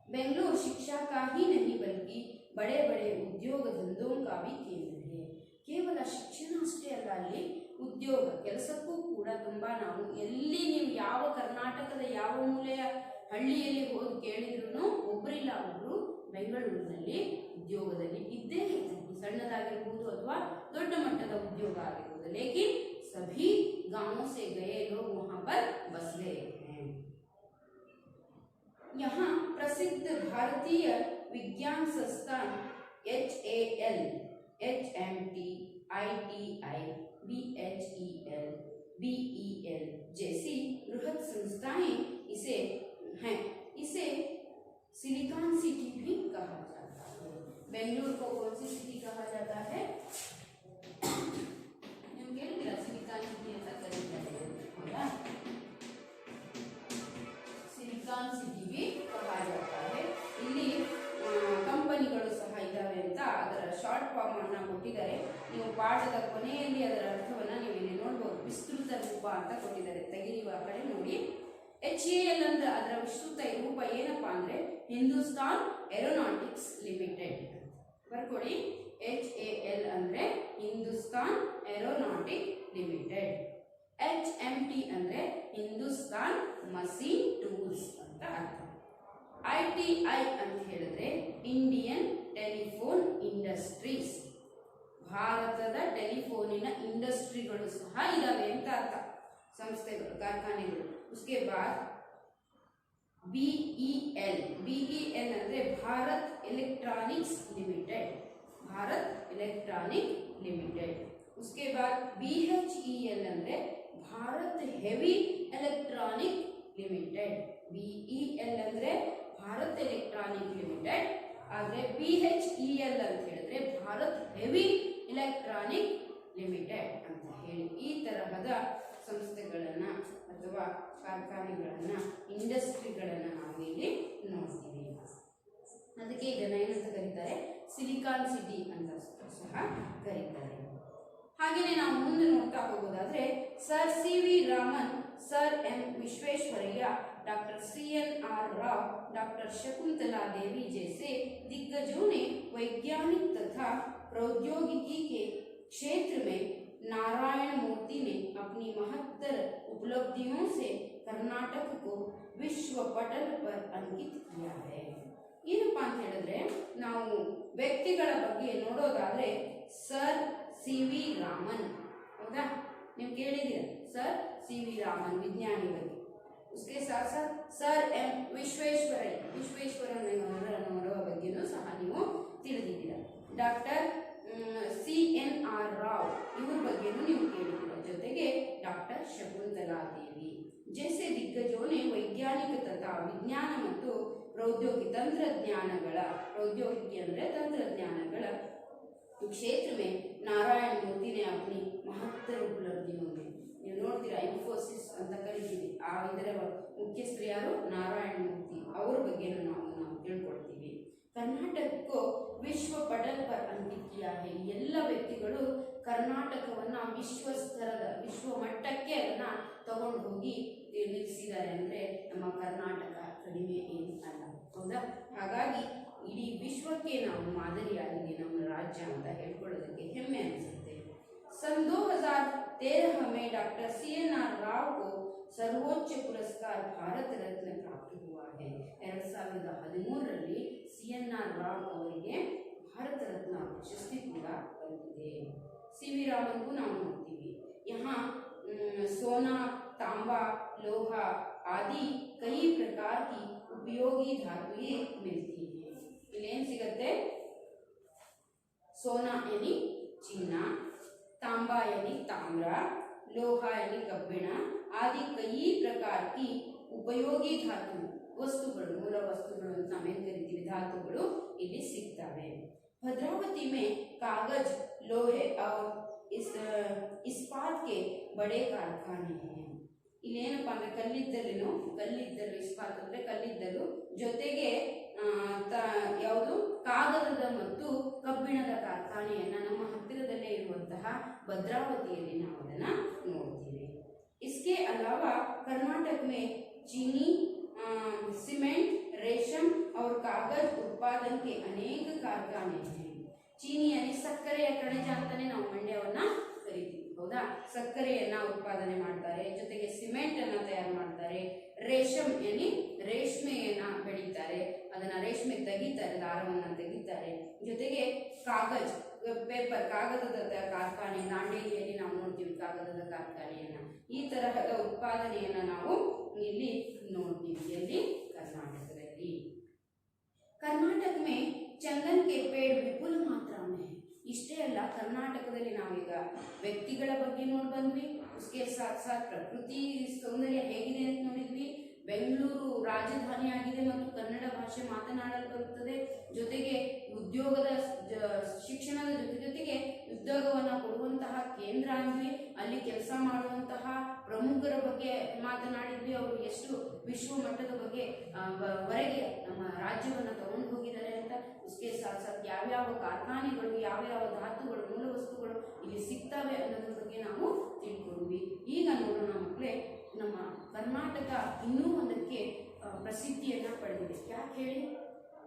A: बेंगलुरु शिक्षा का ही नहीं बल्कि बड़े बड़े उद्योग धंधों का भी केंद्र है. ಕೇವಲ ಶಿಕ್ಷಣ ಅಷ್ಟೇ ಅಲ್ಲ, ಅಲ್ಲಿ ಉದ್ಯೋಗ ಕೆಲಸಕ್ಕೂ ಕೂಡ ತುಂಬ ನಾವು ಎಲ್ಲಿ ನೀವು ಯಾವ ಕರ್ನಾಟಕದ ಯಾವ ಮೂಲೆಯ ಹಳ್ಳಿಯಲ್ಲಿ ಹೋಗಿ ಕೇಳಿದ್ರು ಒಬ್ಬರಿಲ್ಲ ಒಬ್ಬರು ಬೆಂಗಳೂರಿನಲ್ಲಿ ಉದ್ಯೋಗದಲ್ಲಿ ಇದ್ದೇ ಇರ್ತಾರೆ. ಸಣ್ಣದಾಗಿರ್ಬೋದು ಅಥವಾ ದೊಡ್ಡ ಮಟ್ಟದ ಉದ್ಯೋಗ ಆಗಿರ್ಬೋದು. ಲೇಕಿನ್ ಸಭಿ गांवों से गए लोग वहां पर बस गए हैं. यहाँ प्रसिद्ध भारतीय विज्ञान संस्थान HAL, HMT, ITI, BHEL, BEL जैसी बृहद संस्थाएं इसे हैं. इसे सिलिकॉन सिटी भी कहा जाता है. बेंगलुरु को कौन सी सिटी कहा जाता है? सिलिकॉन सिटी ಅಂತ ಕರೀತಾರೆ. ಹೌದಾ? सिलिकॉन सिटी भी कहा जाता है. ಇಲ್ಲಿ ಕಂಪನಿಗಳು ಸಹ ಇದ್ದಾವೆ ಅಂತ ಅದರ ಶಾರ್ಟ್ ಫಾರ್ಮ್ ಅನ್ನ ಕೊಟ್ಟಿದ್ದಾರೆ. ನೀವು ಪಾಠದ ಕೊನೆಯಲ್ಲಿ ಅದರ ಅರ್ಥವನ್ನ ನೀವು ಇಲ್ಲಿ ನೋಡಬಹುದು. ವಿಸ್ತೃತ ರೂಪ ಅಂತ ಕೊಟ್ಟಿದ್ದಾರೆ. ತೆಗೆಯುವ ಕಡೆ ನೋಡಿ. HAL ಅಂದ್ರೆ ಅದರ ವಿಸ್ತೃತ ರೂಪ ಏನಪ್ಪಾ ಅಂದ್ರೆ ಹಿಂದೂಸ್ತಾನ್ ಏರೋನಾಟಿಕ್ಸ್ ಲಿಮಿಟೆಡ್. ಬರ್ಕೊಳ್ಳಿ. HAL ಅಂದ್ರೆ ಹಿಂದೂಸ್ತಾನ್ ಏರೋನಾಟಿಕ್ ಲಿಮಿಟೆಡ್. HMT ಅಂದ್ರೆ ಹಿಂದೂಸ್ತಾನ್ ಮಷೀನ್ ಟೂಲ್ಸ್ ಅಂತ ಅರ್ಥ. ITI ಅಂತ ಹೇಳಿದ್ರೆ ಇಂಡಿಯನ್ ಟೆಲಿಫೋನ್ ಇಂಡಸ್ಟ್ರೀಸ್. ಭಾರತದ ಟೆಲಿಫೋನಿನ ಇಂಡಸ್ಟ್ರಿಗಳು ಸಹ ಇದಾವೆ ಅಂತ ಅರ್ಥ. ಸಂಸ್ಥೆಗಳು, ಕಾರ್ಖಾನೆಗಳು. उसके बाद BEL. BEL ಅಂದ್ರೆ Bharat electronics limited. Bharat electronic limited. उसके बाद BHEL ಅಂದ್ರೆ Bharat heavy electronic limited. BEL ಅಂದ್ರೆ ಭಾರತ್ ಎಲೆಕ್ಟ್ರಾನಿಕ್ ಲಿಮಿಟೆಡ್. ಆದರೆ BHEL ಅಂತ ಹೇಳಿದ್ರೆ ಭಾರತ್ ಹೆವಿ ಎಲೆಕ್ಟ್ರಾನಿಕ್ ಲಿಮಿಟೆಡ್ ಅಂತ ಹೇಳಿ ಈ ತರಹದ ಸಂಸ್ಥೆಗಳನ್ನ ಅಥವಾ ಕಾರ್ಖಾನೆಗಳನ್ನ ಇಂಡಸ್ಟ್ರಿಗಳನ್ನ ನಾವು ಇಲ್ಲಿ ನೋಡ್ತೀವಿ. ಅದಕ್ಕೆ ಇದನ್ನ ಏನಂತ ಕರೀತಾರೆ? ಸಿಲಿಕಾನ್ ಸಿಟಿ ಅಂತ ಸಹ ಕರೀತಾರೆ. ಹಾಗೆಯೇ ನಾವು ಮುಂದೆ ನೋಡ್ತಾ ಹೋಗೋದಾದ್ರೆ sir CV Raman, sir M Visvesvaraya, doctor CNR Rao, doctor Shakuntala Devi जैसे दिग्गजों ने वैज्ञानिक तथा प्रौद्योगिकी के क्षेत्र में नारायण मूर्ति ने अपनी महत्तर उपलब्धियों से कर्नाटक को विश्व पटल पर अंकित किया है. ಏನಪ್ಪಾ ಅಂತ ಹೇಳಿದ್ರೆ ನಾವು ವ್ಯಕ್ತಿಗಳ ಬಗ್ಗೆ ನೋಡೋದಾದ್ರೆ ಸರ್ CV ರಾಮನ್, ಹೌದಾ? ನೀವು ಕೇಳಿದ್ದೀರ ಸರ್ CV ರಾಮನ್ ವಿಜ್ಞಾನಿ ಬಗ್ಗೆ. उसके साथ साथ सर M ವಿಶ್ವೇಶ್ವರಯ್ಯನವರ ಬಗ್ಗೆನೂ ಸಹ ನೀವು ತಿಳಿದಿದ್ದೀರ. ಡಾಕ್ಟರ್ CNR ರಾವ್ ಇವ್ರ ಬಗ್ಗೆನೂ ನೀವು ಕೇಳಿದ್ದೀರ. ಜೊತೆಗೆ ಡಾಕ್ಟರ್ ಶಕುಂತಲಾ ದೇವಿ ಜೈಸೆ ದಿಗ್ಗಜೋं ने ವೈಜ್ಞಾನಿಕ ತಥಾ ವಿಜ್ಞಾನ ಮತ್ತು ಪ್ರೌದ್ಯೋಗಿಕಿ ಅಂದ್ರೆ ತಂತ್ರಜ್ಞಾನಗಳ क्षेत्र में नारायण मूर्ति ने अपनी महत्तर उपलब्धियों में ನೀವು ನೋಡ್ತೀರಾ ಇನ್ಫೋಸಿಸ್ ಅಂತ ಕರೀತೀವಿ. ಇದರ ಮುಖ್ಯಸ್ಥರು ಯಾರು? ನಾರಾಯಣ ಮೂರ್ತಿ. ಅವ್ರ ಬಗ್ಗೆ ನಾವು ತಿಳ್ಕೊಳ್ತೀವಿ. ಕರ್ನಾಟಕಕ್ಕೂ ವಿಶ್ವ ಪಟಲ್ ಪರ್ ಅಂಕಿತ್ ಕಿಯಾ ಹೈ. ಎಲ್ಲ ವ್ಯಕ್ತಿಗಳು ಕರ್ನಾಟಕವನ್ನ ವಿಶ್ವ ಮಟ್ಟಕ್ಕೆ ಅದನ್ನ ತಗೊಂಡು ಹೋಗಿ ನಿಲ್ಲಿಸಿದ್ದಾರೆ ಅಂದ್ರೆ ನಮ್ಮ ಕರ್ನಾಟಕ ಕಡಿಮೆ ಏನು ಅಲ್ಲ, ಹೌದಾ? ಹಾಗಾಗಿ ಇಡೀ ವಿಶ್ವಕ್ಕೆ ನಾವು ಮಾದರಿಯಾಗಿದೆ ನಮ್ಮ ರಾಜ್ಯ ಅಂತ ಹೇಳ್ಕೊಳ್ಳೋದಕ್ಕೆ ಹೆಮ್ಮೆ ಅನಿಸುತ್ತೆ. सन 2013 में डॉक्टर CNR राव को सर्वोच्च पुरस्कार भारत रत्न प्राप्त हुआ है. 2013ರಲ್ಲಿ CNR ರಾವ್ ಅವರಿಗೆ ಭಾರತ ರತ್ನ ಪ್ರಶಸ್ತಿ ಕೂಡ ಬಂದಿದೆ. CV ರಾಮನ್ಗೂ ನಾವು ನೋಡ್ತೀವಿ. यहाँ सोना, तांबा, लोहा आदि कई प्रकार की उपयोगी धातुएं मिलती हैं. इल्लेन सिगತ್ತೆ? सोना यानी ಚಿನ್ನ, तांबा यानी ताम्र, लोहा यानी कब्बिण आदि कई प्रकार की उपयोगी धातु वस्तुಗಳು, ಮೂಲ ವಸ್ತುಗಳು ಅಂತ ನಾವೇನು ಕರಿತೀವಿ ಧಾತುಗಳು ಇಲ್ಲಿ ಸಿಗ್ತವೆ. भद्रावती में कागज, लोहे और इस्पात के बड़े कारखाने हैं. ಇಲ್ಲೇನಪ್ಪ ಅಂದ್ರೆ ಕಲ್ಲಿದ್ದಲು ಇಸ್ಪಾತ್ ಅಂದ್ರೆ ಕಲ್ಲಿದ್ದಲು ಜೊತೆಗೆ ಯಾವುದು ಕಾಗದದ ಮತ್ತು ಕಬ್ಬಿಣದ ಕಾರ್ಖಾನೆಯನ್ನ ನಮ್ಮ ಹತ್ತಿರದಲ್ಲೇ ಇರುವಂತಹ ಭದ್ರಾವತಿಯಲ್ಲಿ ನಾವು ಅದನ್ನ ನೋಡ್ತೀವಿ. इसके अलावा कर्नाटक में चीनी, सीमेंट, रेशम और कागज उत्पादन के अनेक कारखाने हैं. ಚೀನಿ yani ಸಕ್ಕರೆಯ ಕಣಜ ಅಂತಾನೆ ನಾವು ಮಂಡ್ಯವನ್ನ ಕರಿತೀವಿ, ಹೌದಾ. ಸಕ್ಕರೆಯನ್ನ ಉತ್ಪಾದನೆ ಮಾಡ್ತಾರೆ, ಜೊತೆಗೆ ಸಿಮೆಂಟ್ ಅನ್ನ ತಯಾರು ಮಾಡ್ತಾರೆ. ರೇಷಮ್ yani ರೇಷ್ಮೆಯನ್ನ ಬೆಳೀತಾರೆ, ಅದನ್ನ ರೇಷ್ಮೆ ತೆಗಿತಾರೆ, ದಾರವನ್ನ ತೆಗಿತಾರೆ. ಜೊತೆಗೆ ಕಾಗಜ್ ಪೇಪರ್ ಕಾಗದದ ಕಾರ್ಖಾನೆ, ದಾಂಡೇಲಿಯಲ್ಲಿ ನಾವು ನೋಡ್ತೀವಿ ಕಾಗದದ ಕಾರ್ಖಾನೆಯನ್ನ. ಈ ತರಹದ ಉತ್ಪಾದನೆಯನ್ನ ನಾವು ಇಲ್ಲಿ ನೋಡ್ತೀವಿ. ಎಲ್ಲಿ? ಕರ್ನಾಟಕದಲ್ಲಿ. कर्नाटक में चंदन के पेड़ विपुल मात्रा में है. ಇಷ್ಟೇ ಅಲ್ಲ, ಕರ್ನಾಟಕದಲ್ಲಿ ನಾವೀಗ ವ್ಯಕ್ತಿಗಳ ಬಗ್ಗೆ ನೋಡಿ ಬಂದ್ವಿ, उसके साथ साथ ಪ್ರಕೃತಿ ಸೌಂದರ್ಯ ಹೇಗಿದೆ ಅಂತ ನೋಡಿದ್ವಿ. ಬೆಂಗಳೂರು ರಾಜಧಾನಿಯಾಗಿದೆ ಮತ್ತು ಕನ್ನಡ ಭಾಷೆ ಮಾತನಾಡಲ್ಪಡುತ್ತದೆ. ಜೊತೆಗೆ ಉದ್ಯೋಗದ ಶಿಕ್ಷಣದ ಜೊತೆಗೆ ಉದ್ಯೋಗವನ್ನು ಕೊಡುವಂತಹ ಕೇಂದ್ರ ಅಂದ್ವಿ. ಅಲ್ಲಿ ಕೆಲಸ ಮಾಡುವಂತಹ ಪ್ರಮುಖರ ಬಗ್ಗೆ ಮಾತನಾಡಿದ್ವಿ. ಅವರು ಎಷ್ಟು ವಿಶ್ವ ಮಟ್ಟದ ಬಗ್ಗೆ ವರೆಗೆ ನಮ್ಮ ರಾಜ್ಯವನ್ನು ತಗೊಂಡು ಹೋಗಿದ್ದಾರೆ ಅಂತ. उसके साथ साथ ಯಾವ್ಯಾವ ಕಾರ್ಖಾನೆಗಳು, ಯಾವ್ಯಾವ ಧಾತುಗಳು, ಮೂಲ ವಸ್ತುಗಳು ಇಲ್ಲಿ ಸಿಗ್ತವೆ ಅನ್ನೋದ್ರ ಬಗ್ಗೆ ನಾವು ತಿಳ್ಕೊಂಡ್ವಿ. ಈಗ ನೋಡೋಣ ಮಕ್ಕಳೇ, ನಮ್ಮ ಕರ್ನಾಟಕ ಇನ್ನೂ ಒಂದಕ್ಕೆ ಪ್ರಸಿದ್ಧಿಯನ್ನ ಪಡೆದಿದೆ. ಯಾಕೆ ಹೇಳಿ?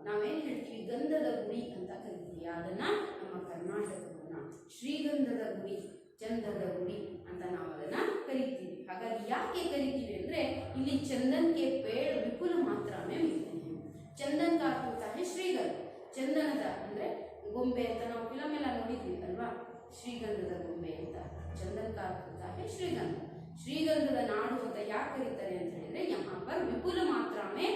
A: ನಾವೇನು ಹೇಳ್ತೀವಿ, ಗಂಧದ ಗುಡಿ ಅಂತ ಕರಿತೀವಿ. ಅದನ್ನ ನಮ್ಮ ಕರ್ನಾಟಕವನ್ನ ಶ್ರೀಗಂಧದ ಗುಡಿ, ಚಂದದ ಗುಡಿ ಅಂತ ನಾವು ಅದನ್ನ ಕರಿತೀವಿ. ಹಾಗಾಗಿ ಯಾಕೆ ಕರಿತೀವಿ ಅಂದ್ರೆ, ಇಲ್ಲಿ ಚಂದನ್ಗೆ ಪೇड़ ವಿಪುಲ ಮಾತ್ರ ಮಿಲ್ತೆ हैं. ಚಂದನ್ का अर्थ होता है ಶ್ರೀಗಂಧ. ಚಂದನದ ಅಂದ್ರೆ ಗೊಂಬೆ ಅಂತ ನಾವು ಫಿಲಮ್ ಎಲ್ಲ ನೋಡಿದ್ವಿ ಅಲ್ವಾ, ಶ್ರೀಗಂಧದ ಗೊಂಬೆ ಅಂತ. ಚಂದನ್ का अर्थ होता है ಶ್ರೀಗಂಧ. ಶ್ರೀಗಂಧದ ನಾಡು ಅಂತ ಯಾಕೆ ಕರೀತಾರೆ ಅಂತ ಹೇಳಿದ್ರೆ, यहाँ पर ವಿಪುಲ ಮಾತ್ರ में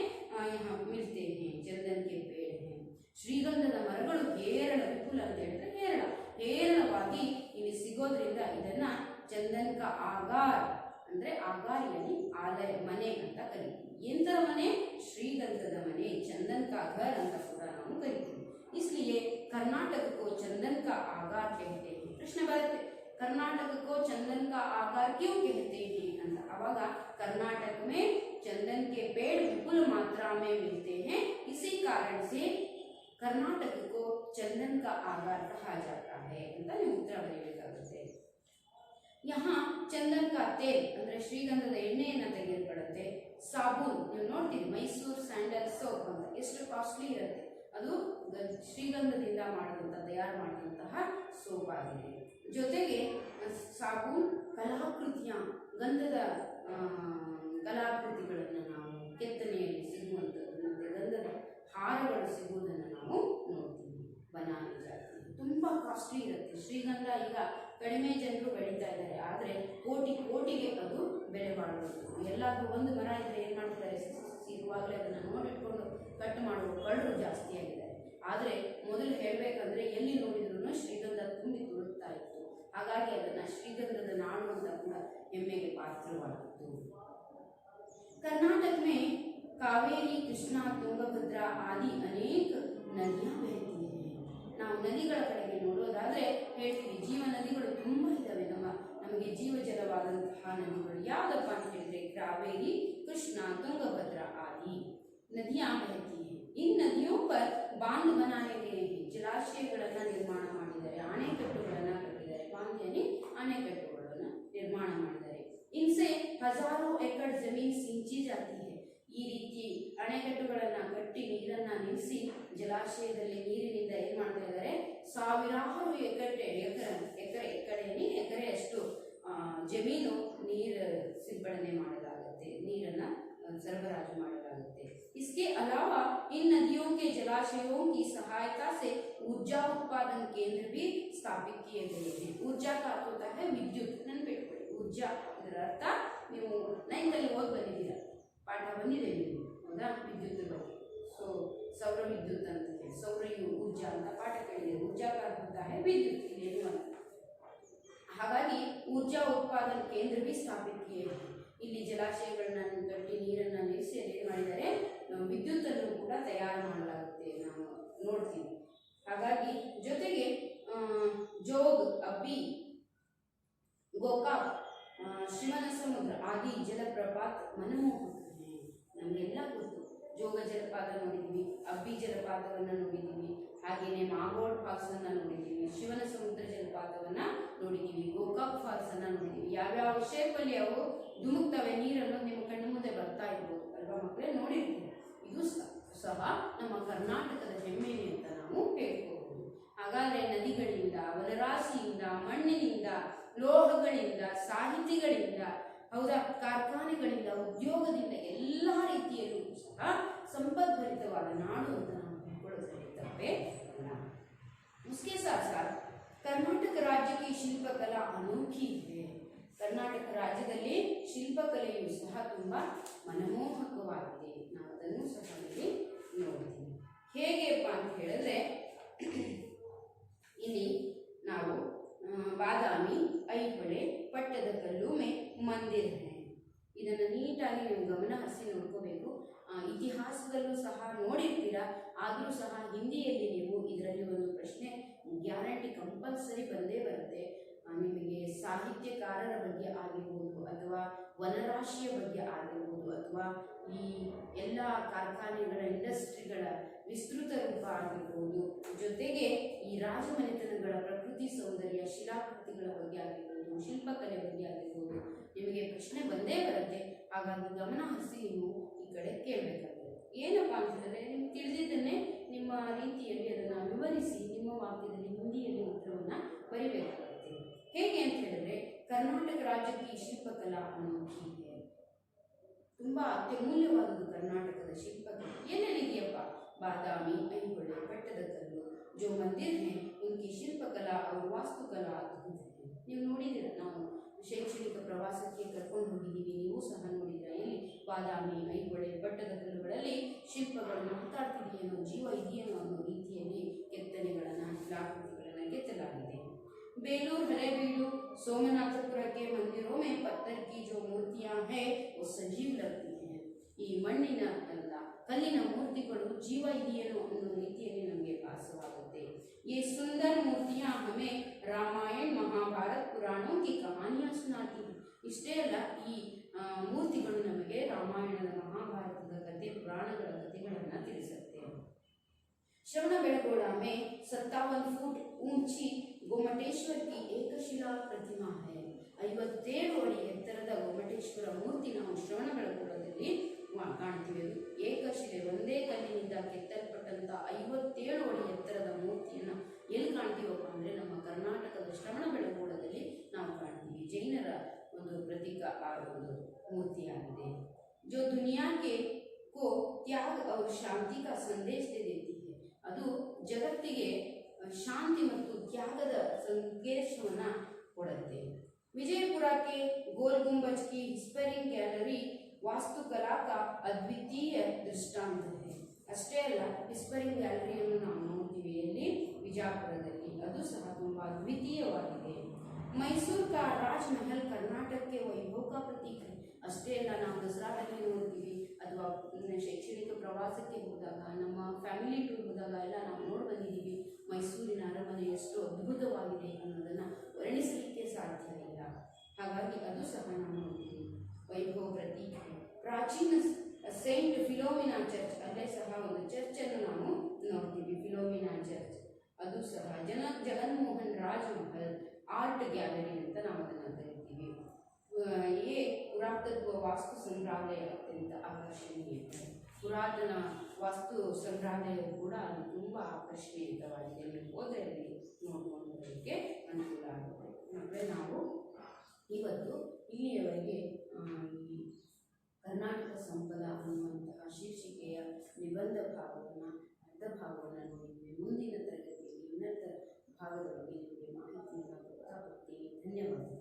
A: यहाँ मिलते हैं, चंदन के पेड़ हैं. ಶ್ರೀಗಂಧದ ಮರಗಳು ಹೇರಳ, ವಿಪುಲ ಅಂತ ಹೇಳಿದ್ರೆ ಹೇರಳವಾಗಿ ಇಲ್ಲಿ ಸಿಗೋದ್ರಿಂದ ಇದನ್ನ ಚಂದನ್ ಕಾ ಆಗಾರ್ ಅಂದ್ರೆ ಆಗಾರಿಯಲ್ಲಿ ಆಲಯ ಮನೆ ಅಂತ ಕರಿತೀವಿ. ಎಂತರ ಮನೆ? ಶ್ರೀಗಂಧದ ಮನೆ, ಚಂದನ್ ಕಾ ಘರ್ ಅಂತ ಕೂಡ ನಾವು ಕರಿತೀವಿ. इसलिए कर्नाटक को चंदन का आगार कहते हैं. प्रश्न बರುತ್ತೆ, कर्नाटक को चंदन का आगार क्यों कहते हैं ಅಂತ. ಅವಾಗ कर्नाटक में चंदन के पेड़ विपुल मात्रा में मिलते हैं, इसी कारण से कर्नाटक को चंदन का आगार कहा जाता है ಅಂತ ನೀವು ಉತ್ತರ ಬರೆಯಬೇಕಾಗುತ್ತೆ. यहाँ चंदन का तेल ಅಂದ್ರೆ ಶ್ರೀಗಂಧದ ಎಣ್ಣೆಯನ್ನ ತೆಗೆಯಲ್ಪಡುತ್ತೆ. ಸಾಬೂನ್ ನೀವು ನೋಡ್ತೀರಿ, ಮೈಸೂರು ಸ್ಯಾಂಡಲ್ ಸೋಪ್ ಅಂತ ಎಷ್ಟು ಕಾಸ್ಟ್ಲಿ ಇರುತ್ತೆ. ಅದು ಶ್ರೀಗಂಧದಿಂದ ತಯಾರು ಮಾಡಿದಂತಹ ಸೋಪ್ ಆಗಿದೆ. ಜೊತೆಗೆ ಸಾಬೂನ್ ಕಲಾಕೃತಿಯ ಗಂಧದ ಕಲಾಕೃತಿಗಳನ್ನು ನಾವು ಕೆತ್ತನೆಯಲ್ಲಿ ಸಿಗುವಂಥದ್ದು, ಮತ್ತು ಗಂಧದ ಹಾರಗಳು ಸಿಗುವುದನ್ನು ನಾವು ನೋಡ್ತೀವಿ. ಬನಾನಿ ಜಾತಿ ತುಂಬ ಕಾಸ್ಟ್ಲಿ ಇರುತ್ತೆ. ಶ್ರೀಗಂಧ ಈಗ ಕಡಿಮೆ ಜನರು ಬೆಳೀತಾ ಇದ್ದಾರೆ, ಆದರೆ ಕೋಟಿಗೆ ಅದು ಬೆಲೆ ಬಾಳುವುದು. ಎಲ್ಲಾದರೂ ಒಂದು ಮರ ಇದ್ದರೆ ಏನು ಮಾಡ್ತಾರೆ, ಇರುವಾಗಲೇ ಅದನ್ನು ನೋಡಿಟ್ಕೊಂಡು ಕಟ್ ಮಾಡುವ ಕಳ್ಳರು ಜಾಸ್ತಿ ಆಗಿದ್ದಾರೆ. ಆದರೆ ಮೊದಲು ಹೇಳಬೇಕಂದ್ರೆ ಎಲ್ಲಿ ನೋಡಿದ್ರು ಶ್ರೀಗಂಧ ತುಂಬಿ ತುಳುಕ್ತಾ ಇತ್ತು. ಹಾಗಾಗಿ ಅದನ್ನು ಶ್ರೀಗಂಧದ ನಾಡು ಅಂತ ಕೂಡ ಹೆಮ್ಮೆಗೆ ಪಾತ್ರವಾಗಿತ್ತು. कर्नाटक में कावेरी, कृष्णा, ತುಂಗಭದ್ರಾ ಆದಿ ಅನೇಕ ನದಿಯ ಬಹತಿ है. ನಾವು ನದಿಗಳ ಕಡೆಗೆ ನೋಡೋದಾದ್ರೆ ಹೇಳ್ತೀವಿ, ಜೀವ ನದಿಗಳು ತುಂಬ ಇದ್ದಾವೆ. ನಮಗೆ ಜೀವಜಲವಾದಂತಹ ನದಿಗಳು ಯಾವುದಪ್ಪ ಅಂತ ಹೇಳಿದ್ರೆ ಕಾವೇರಿ, ಕೃಷ್ಣ, ತುಂಗಭದ್ರಾ ಆದಿ ನದಿಯಾं बहती है. इन नदियों पर बांध बनाए गए हैं. ಜಲಾಶಯಗಳನ್ನು ನಿರ್ಮಾಣ ಮಾಡಿದ್ದಾರೆ, ಅಣೆಕಟ್ಟುಗಳನ್ನು ಕಟ್ಟಿದ್ದಾರೆ. ಬಾಂಧ್ यानी ಅಣೆಕಟ್ಟುಗಳನ್ನು ನಿರ್ಮಾಣ ಮಾಡಿದ್ದಾರೆ. इनसे हजारों एकड़ जमीन सिंची जाती है. ಈ ರೀತಿ ಅಣೆಕಟ್ಟುಗಳನ್ನು ಕಟ್ಟಿ ನೀರನ್ನ ನಿಲ್ಲಿಸಿ ಜಲಾಶಯದಲ್ಲಿ ನೀರಿನಿಂದ ಏನು ಮಾಡ್ತಾ ಇದ್ದಾರೆ, ಸಾವಿರಾರು ಎಕರೆಯಷ್ಟು ಜಮೀನು ನೀರು ಸಿಂಪಡಣೆ ಮಾಡಲಾಗುತ್ತೆ, ನೀರನ್ನ सरबराज ಮಾಡಲಾಗುತ್ತೆ. इसके अलावा इन नदियों के जलाशयों की सहायता से ऊर्जा उत्पादन केंद्र भी स्थापित किए गए हैं. ऊर्जा का अर्थ होता है विद्युत. ನೆನಪಿಟ್ಕೊಳ್ಳಿ, ऊर्जा ಇದರ ಅರ್ಥ ನೀವು 9th ಅಲ್ಲಿ ಓದಿ ಬಂದಿದ್ದೀರಾ, ಪಾಠ ಬಂದಿದೆ ನೀವು, ಹೌದಾ, ವಿದ್ಯುತ್ ಬಗ್ಗೆ. ಸೊ ಸೌರ ವಿದ್ಯುತ್ ಅಂತ ಹೇಳಿ, ಸೌರಯು ऊर्जा ಅಂತ ಪಾಠ ಕೇಳಿದೆ. ऊर्जा का अर्थ होता है विद्युत ಇಲ್ಲಿ ಅಂತ. ಹಾಗಾಗಿ ऊर्जा उत्पादन केंद्र भी स्थापित किए हैं. ಇಲ್ಲಿ ಜಲಾಶಯಗಳನ್ನ ಕಟ್ಟಿ ನೀರನ್ನು ನಿಲ್ಲಿಸಿ ಏನು ಮಾಡಿದ್ದಾರೆ, ವಿದ್ಯುತ್ ಅನ್ನು ಕೂಡ ತಯಾರು ಮಾಡಲಾಗುತ್ತೆ, ನಾವು ನೋಡ್ತೀವಿ. ಹಾಗಾಗಿ ಜೊತೆಗೆ ಜೋಗ್, ಅಬ್ಬಿ, ಗೋಕಾಕ್, ಶ್ರೀಮನ ಸಮುದ್ರ ಆದಿ ಜಲಪ್ರಪಾತ ಮನಮೋಹಕ. ನಮಗೆಲ್ಲ ಗೊತ್ತು ಜೋಗ ಜಲಪಾತ ನೋಡಿದ್ದೀವಿ, ಅಬ್ಬಿ ಜಲಪಾತವನ್ನು ನೋಡಿದ್ದೀವಿ, ಹಾಗೆಯೇ ಮಾಗೋಡ್ ಫಾಲ್ಸ್ ಅನ್ನ ನೋಡಿದ್ದೀವಿ, ಶಿವನ ಸಮುದ್ರ ಜಲಪಾತವನ್ನ ನೋಡಿದ್ದೀವಿ, ಗೋಕಾಕ್ ಫಾಲ್ಸ್ ಅನ್ನ ನೋಡಿದ್ದೀವಿ. ಯಾವ್ಯಾವ ಶೇಪಲ್ಲಿ ಅವು ಧುಮುಕ್ತವೆ ನೀರನ್ನು ನಿಮ್ಮ ಕಣ್ಣು ಮುಂದೆ ಬರ್ತಾ ಇರ್ಬೋದು ಅಲ್ವಾ ಮಕ್ಕಳೇ, ನೋಡಿರ್ತೀವಿ. ಇದು ಸಹ ನಮ್ಮ ಕರ್ನಾಟಕದ ಹೆಮ್ಮೆನೆ ಅಂತ ನಾವು ಹೇಳ್ಕೋಬಹುದು. ಹಾಗಾದ್ರೆ ನದಿಗಳಿಂದ, ವನರಾಶಿಯಿಂದ, ಮಣ್ಣಿನಿಂದ, ಲೋಹಗಳಿಂದ, ಸಾಹಿತಿಗಳಿಂದ, ಹೌದಾ, ಕಾರ್ಖಾನೆಗಳಿಂದ, ಉದ್ಯೋಗದಿಂದ ಎಲ್ಲ ರೀತಿಯಲ್ಲೂ ಸಹ ಸಂಪದ್ಭರಿತವಾದ ನಾಡು ಅಂತ ನಾವು ತಿಳ್ಕೊಳ್ಳೋದ್ರಲ್ಲಿ ತಪ್ಪೇ ಇಲ್ಲ. उसके साथ साथ कर्नाटक राज्य की ಶಿಲ್ಪಕಲಾ ಅನೋಖಿ ಇದೆ. ಕರ್ನಾಟಕ ರಾಜ್ಯದಲ್ಲಿ ಶಿಲ್ಪಕಲೆಯು ಸಹ ತುಂಬಾ ಮನಮೋಹಕವಾಗಿದೆ. ನಾವು ಅದನ್ನು ಸಹ ಇಲ್ಲಿ ನೋಡ್ತೀವಿ. ಹೇಗೆಪ್ಪ ಅಂತ ಹೇಳಿದ್ರೆ ಇಲ್ಲಿ ನಾವು ಬಾದಾಮಿ, ಐಹೊಳೆ, ಪಟ್ಟದಕಲ್ಲು ಮೇ ಮಂದಿರ है. ಇದನ್ನು ನೀಟಾಗಿ ನೀವು ಗಮನ ಹರಿಸಿ ನೋಡ್ಕೋಬೇಕು. ಇತಿಹಾಸದಲ್ಲೂ ಸಹ ನೋಡಿರ್ತೀರಾ, ಆದರೂ ಸಹ ಹಿಂದಿಯಲ್ಲಿ ನೀವು ಇದರಲ್ಲಿ ಒಂದು ಪ್ರಶ್ನೆ ಗ್ಯಾರಂಟಿ ಕಂಪಲ್ಸರಿ ಬಂದೇ ಬರುತ್ತೆ. ನಿಮಗೆ ಸಾಹಿತ್ಯಕಾರರ ಬಗ್ಗೆ ಆಗಿರ್ಬೋದು, ಅಥವಾ ವನರಾಶಿಯ ಬಗ್ಗೆ ಆಗಿರ್ಬೋದು, ಅಥವಾ ಈ ಎಲ್ಲ ಕಾರ್ಖಾನೆಗಳ, ಇಂಡಸ್ಟ್ರಿಗಳ ವಿಸ್ತೃತ ರೂಪ ಆಗಿರ್ಬೋದು, ಜೊತೆಗೆ ಈ ರಾಜಮನೆತನಗಳ ಪ್ರಕೃತಿ ಸೌಂದರ್ಯ, ಶಿಲಾಕೃತಿಗಳ ಬಗ್ಗೆ ಆಗಿರ್ಬೋದು, ಶಿಲ್ಪಕಲೆ ಬಗ್ಗೆ ಆಗಿರ್ಬೋದು, ನಿಮಗೆ ಪ್ರಶ್ನೆ ಬಂದೇ ಬರುತ್ತೆ. ಹಾಗಾಗಿ ಗಮನ ಹರಿಸಿ ನೀವು ಈ ಕಡೆ ಕೇಳಬೇಕಾಗುತ್ತೆ. ಏನಪ್ಪ ಅಂತ ಹೇಳಿದ್ರೆ, ನಿಮ್ಗೆ ತಿಳಿದಿದ್ದನ್ನೇ ನಿಮ್ಮ ರೀತಿಯಲ್ಲಿ ಅದನ್ನು ವಿವರಿಸಿ ನಿಮ್ಮ ವಾಕ್ಯದಲ್ಲಿ ಹಿಂದಿಯಲ್ಲಿ ಉತ್ತರವನ್ನು ಬರಿಬೇಕಾಗುತ್ತೆ. ಹೇಗೆ ಅಂತ ಹೇಳಿದ್ರೆ, ಕರ್ನಾಟಕ ರಾಜ್ಯಕ್ಕೆ ಈ ಶಿಲ್ಪಕಲಾ ಅನೋಖಿ ಇದೆ. ತುಂಬಾ ಅತ್ಯಮೂಲ್ಯವಾದದ್ದು ಕರ್ನಾಟಕದ ಶಿಲ್ಪಕಲೆ. ಎಲ್ಲೆಲ್ಲಿದೆಯಪ್ಪ? ಬಾದಾಮಿ, ಐಹೊಳೆ, ಪಟ್ಟದಕಲ್ಲು, जो मंदिर हैं उनकी ಶಿಲ್ಪಕಲಾ और ವಾಸ್ತುಕಲಾ ಅದ್ಭುತ है. ನೀವು ನೋಡಿದಿರ, ನಾವು ಶೈಕ್ಷಣಿಕ ಪ್ರವಾಸಕ್ಕೆ ಕರ್ಕೊಂಡು ಹೋಗಿದ್ದೀವಿ, ನೀವು ಸಹ ನೋಡಿದ್ರ. ಇಲ್ಲಿ ಬಾದಾಮಿ, ಐಹೊಳೆ, ಪಟ್ಟದಕಲ್ಲುಗಳಲ್ಲಿ ಶಿಲ್ಪಗಳು ಮಾತಾಡ್ತಿದೆಯೇನೋ, ಜೀವ ಇದೆಯೇನೋ ಅನ್ನೋ ರೀತಿಯಲ್ಲಿ ಕೆತ್ತನೆಗಳನ್ನು, ಶಿಲಾಕೃತಿಗಳನ್ನು ಕೆತ್ತಲಾಗಿದೆ. बेलूर, हलेबीडु, सोमनाथपुर के मंदिरों में पत्थर की जो मूर्तियां हैं वो सजीव लगती हैं. ಈ ಮಣ್ಣಿನ ಅಲ್ಲ, ಕಲ್ಲಿನ ಮೂರ್ತಿಗಳು ಜೀವ ಇದೆಯೇನೋ ಅನ್ನೋ ರೀತಿಯಲ್ಲಿ ನಮಗೆ ಭಾಸವಾಗುತ್ತೆ. ये सुंदर मूर्तियां हमें रामायण, महाभारत, पुराणों की कहानियां सुनाती हैं. ಇಷ್ಟೇ ಅಲ್ಲ, ಈ ಮೂರ್ತಿಗಳು ನಮಗೆ ರಾಮಾಯಣದ, ಮಹಾಭಾರತದ ಕಥೆ, ಪುರಾಣಗಳ ಕಥೆಗಳನ್ನು ತಿಳಿಸುತ್ತೆ. श्रवणबेळगोಳ में 57 फुट ऊंची गोमटेश्वर की एकशिला प्रतिमा है. 57 ಅಡಿ ಎತ್ತರದ ಗೊಮ್ಮಟೇಶ್ವರ ಮೂರ್ತಿ ನಾವು ಶ್ರವಣಬೆಳಗೊಳದಲ್ಲಿ ಕಾಣ್ತೀವಿ. ಅದು ಏಕಶಿಲೆ, ಒಂದೇ ಕಲ್ಲಿನಿಂದ ಕೆತ್ತಲ್ಪಟ್ಟಂತ 57 ಅಡಿ ಎತ್ತರದ ಮೂರ್ತಿಯನ್ನು ಎಲ್ಲಿ ಕಾಣ್ತೀವಪ್ಪ ಅಂದ್ರೆ ನಮ್ಮ ಕರ್ನಾಟಕದ ಶ್ರವಣಬೆಳಗೊಳದಲ್ಲಿ ನಾವು ಕಾಣ್ತೀವಿ. ಜೈನರ ಒಂದು ಪ್ರತೀಕ ಆ ಒಂದು ಮೂರ್ತಿಯಾಗಿದೆ. जो दुनिया के को त्याग और शांति का संदेश दे देती है. ಅದು ಜಗತ್ತಿಗೆ ಶಾಂತಿ ಮತ್ತು ತ್ಯಾಗದ ಸಂದೇಶವನ್ನು ಕೊಡುತ್ತೆ. विजयपुरा के गोल गुंबज की हिस्पेरिंग गैलरी वास्तुकला का अद्वितीय दृष्टांत है. ಅಷ್ಟೇ ಅಲ್ಲ, ಹಿಸ್ಪರಿಂಗ್ ಗ್ಯಾಲರಿಯನ್ನು ನಾವು ನೋಡ್ತೀವಿ ಎಲ್ಲಿ? ವಿಜಯಪುರದಲ್ಲಿ. ಅದು ಸಹ ತುಂಬಾ ಅದ್ವಿತೀಯವಾಗಿದೆ. ಮೈಸೂರು का राजमहल कर्नाटक के वैभव का प्रतीक है. ಅಷ್ಟೇ ಅಲ್ಲ, ನಾವು ದಸರಾದಲ್ಲಿ ನೋಡ್ತೀವಿ, ಅಥವಾ ಶೈಕ್ಷಣಿಕ ಪ್ರವಾಸಕ್ಕೆ ಹೋದಾಗ, ನಮ್ಮ ಫ್ಯಾಮಿಲಿ ಟೂರ್ ಹೋದಾಗ ಎಲ್ಲ ನಾವು ನೋಡಿ ಬಂದಿದ್ದೀವಿ. ಮೈಸೂರಿನ ಅರಮನೆ ಎಷ್ಟು ಅದ್ಭುತವಾಗಿದೆ ಅನ್ನೋದನ್ನು ವರ್ಣಿಸಲಿಕ್ಕೆ ಸಾಧ್ಯ ಇಲ್ಲ. ಹಾಗಾಗಿ ಅದು ಸಹ ನಾವು ನೋಡ್ತೀವಿ. ವೈಭವ ಪ್ರತೀಕ. ಪ್ರಾಚೀನ ಸೈಂಟ್ ಫಿಲೋಮಿನಾ ಚರ್ಚ್, ಅಲ್ಲೇ ಸಹ ಒಂದು ಚರ್ಚನ್ನು ನಾವು ನೋಡ್ತೀವಿ, ಫಿಲೋಮಿನಾ ಚರ್ಚ್. ಅದು ಸಹ ಜಗನ್ಮೋಹನ್ ರಾಜಮಹಲ್ ಆರ್ಟ್ ಗ್ಯಾಲರಿ ಅಂತ ನಾವು ಅದನ್ನು ಕರಿತೀವಿ. ये पुरातत्व वास्तु संग्रहालय अत्यंत आकर्षणीय है. ಪುರಾತನ ವಾಸ್ತು ಸಂಗ್ರಹಾಲಯವು ಕೂಡ ಅದು ತುಂಬ ಆಕರ್ಷಣೀಯವಾಗಿದೆ. ನೀವು ಹೋದಲ್ಲಿ ನೋಡ್ಕೊಂಡು ಬರೋದಕ್ಕೆ ಅನುಕೂಲ ಆಗುತ್ತೆ. ಅಂದರೆ ನಾವು ಇವತ್ತು ಇಲ್ಲಿಯವರೆಗೆ ಈ ಕರ್ನಾಟಕ ಸಂಪದ ಅನ್ನುವಂತಹ ಶೀರ್ಷಿಕೆಯ ನಿಬಂಧ ಭಾಗವನ್ನು, ಅರ್ಧ ಭಾಗವನ್ನು ನೋಡಿದ್ವಿ. ಮುಂದಿನ ತರಗತಿಯಲ್ಲಿ ಉನ್ನತ ಭಾಗದ ಬಗ್ಗೆ ನಿಮಗೆ ಮಾಹಿತಿಯನ್ನು ಕೊಡ್ತಾ ಹೋಗ್ತೀನಿ. ಧನ್ಯವಾದ.